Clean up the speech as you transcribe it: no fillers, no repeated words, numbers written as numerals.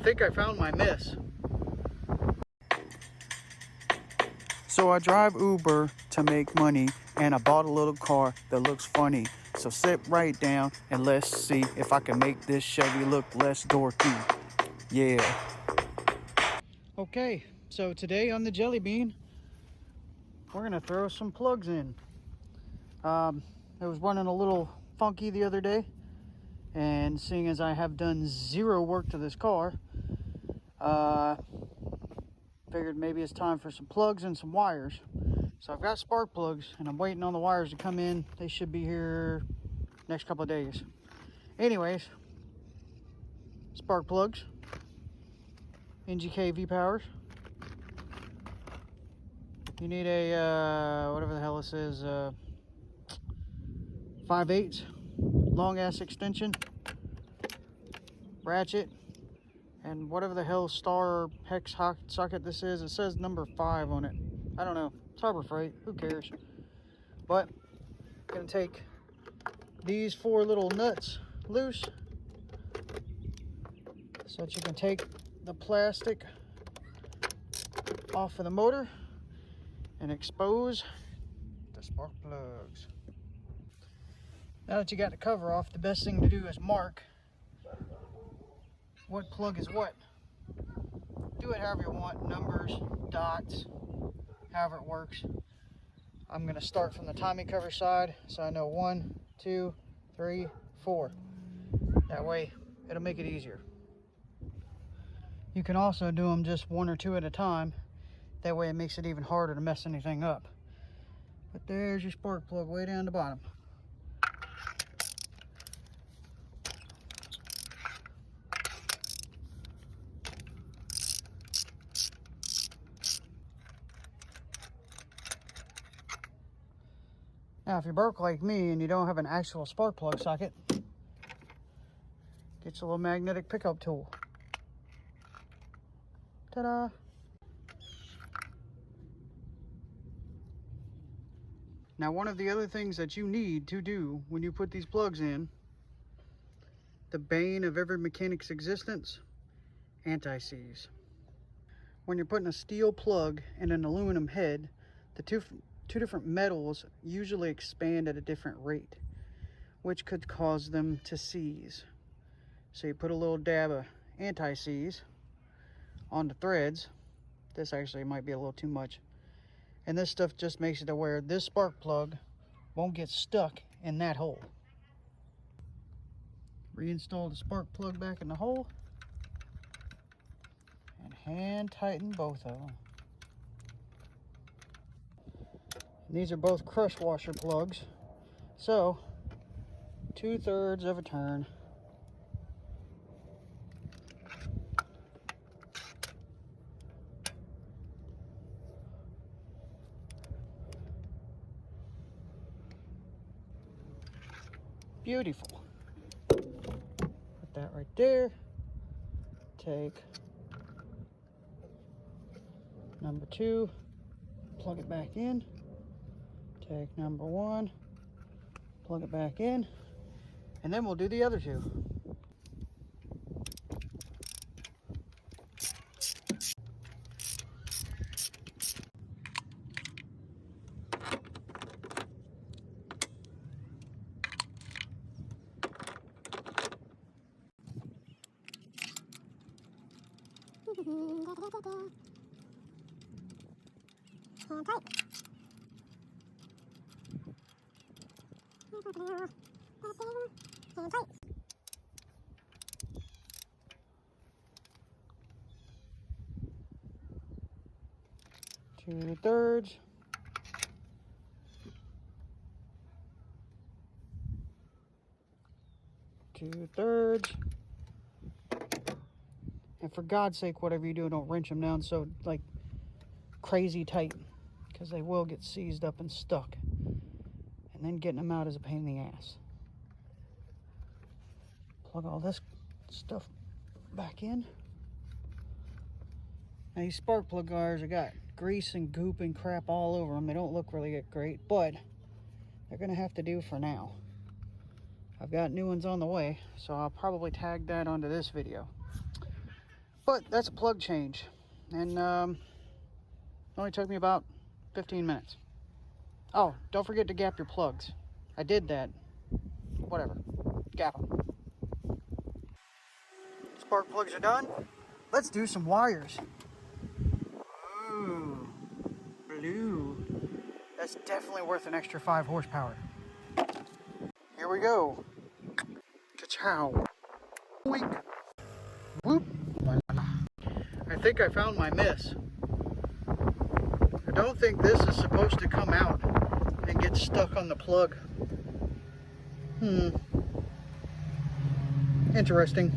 think I found my miss. So I drive Uber to make money, and I bought a little car that looks funny. So sit right down and let's see if I can make this Chevy look less dorky. Yeah. Okay, so today on the Jellybean, we're gonna throw some plugs in. It was running a little funky the other day, and seeing as I have done zero work to this car, figured maybe it's time for some plugs and some wires. So I've got spark plugs and I'm waiting on the wires to come in. They should be here next couple of days. Anyways, spark plugs, NGK V-powers. You need a, whatever the hell this is, 5/8 long ass extension, ratchet, and whatever the hell star hex socket this is. It says number 5 on it. I don't know. It's Harbor Freight. Who cares? But I'm gonna take these 4 little nuts loose so that you can take the plastic off of the motor and expose the spark plugs. Now that you got the cover off, the best thing to do is mark what plug is what. Do it however you want, numbers, dots, however it works. I'm going to start from the timing cover side so I know 1, 2, 3, 4. That way it'll make it easier. You can also do them just 1 or 2 at a time. That way it makes it even harder to mess anything up. But there's your spark plug way down the bottom. Now, if you're broke like me and you don't have an actual spark plug socket, get your little magnetic pickup tool. Ta-da! Now, one of the other things that you need to do when you put these plugs in, the bane of every mechanic's existence, anti-seize. When you're putting a steel plug in an aluminum head, the two different metals usually expand at a different rate, which could cause them to seize. So you put a little dab of anti-seize on the threads. This actually might be a little too much. And this stuff just makes it to where this spark plug won't get stuck in that hole. Reinstall the spark plug back in the hole and hand tighten both of them. And these are both crush washer plugs, so 2/3 of a turn. Beautiful. Put that right there. Take number 2, plug it back in. Take number 1, plug it back in, and then we'll do the other 2. Hand tight. 2/3. And for God's sake, whatever you do, don't wrench them down so like crazy tight, because they will get seized up and stuck. And then getting them out is a pain in the ass. Plug all this stuff back in. Now these spark plug wires have got grease and goop and crap all over them. They don't look really great, but they're gonna have to do for now. I've got new ones on the way, so I'll probably tag that onto this video. But that's a plug change, and only took me about 15 minutes. Oh, don't forget to gap your plugs. I did that. Whatever. Gap them. Spark plugs are done. Let's do some wires. Ooh, blue. That's definitely worth an extra 5 horsepower. Here we go. Ka-chow. Wink. Whoop. I think I found my miss. I don't think this is supposed to come out and get stuck on the plug. Interesting.